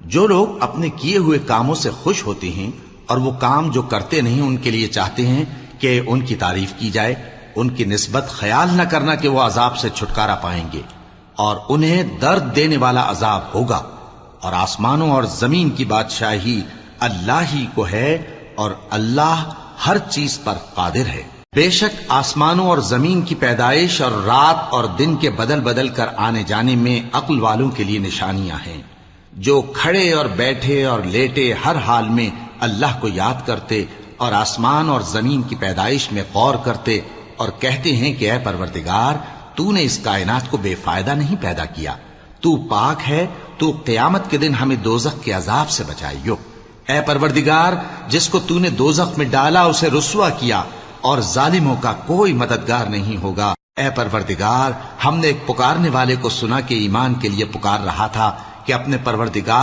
جو لوگ اپنے کیے ہوئے کاموں سے خوش ہوتے ہیں اور وہ کام جو کرتے نہیں ان کے لیے چاہتے ہیں کہ ان کی تعریف کی جائے، ان کی نسبت خیال نہ کرنا کہ وہ عذاب سے چھٹکارا پائیں گے، اور انہیں درد دینے والا عذاب ہوگا۔ اور آسمانوں اور زمین کی بادشاہی اللہ ہی کو ہے، اور اللہ ہر چیز پر قادر ہے۔ بے شک آسمانوں اور زمین کی پیدائش اور رات اور دن کے بدل بدل کر آنے جانے میں عقل والوں کے لیے نشانیاں ہیں، جو کھڑے اور بیٹھے اور لیٹے ہر حال میں اللہ کو یاد کرتے اور آسمان اور زمین کی پیدائش میں غور کرتے اور کہتے ہیں کہ اے پروردگار، تو نے اس کائنات کو بے فائدہ نہیں پیدا کیا، تو پاک ہے، تو قیامت کے دن ہمیں دوزخ کے عذاب سے بچائیو۔ اے پروردگار، جس کو تو نے دوزخ میں ڈالا اسے رسوا کیا، اور ظالموں کا کوئی مددگار نہیں ہوگا۔ اے پروردگار، ہم نے ایک پکارنے والے کو سنا کہ ایمان کے لیے پکار رہا تھا کہ اپنے پروردگار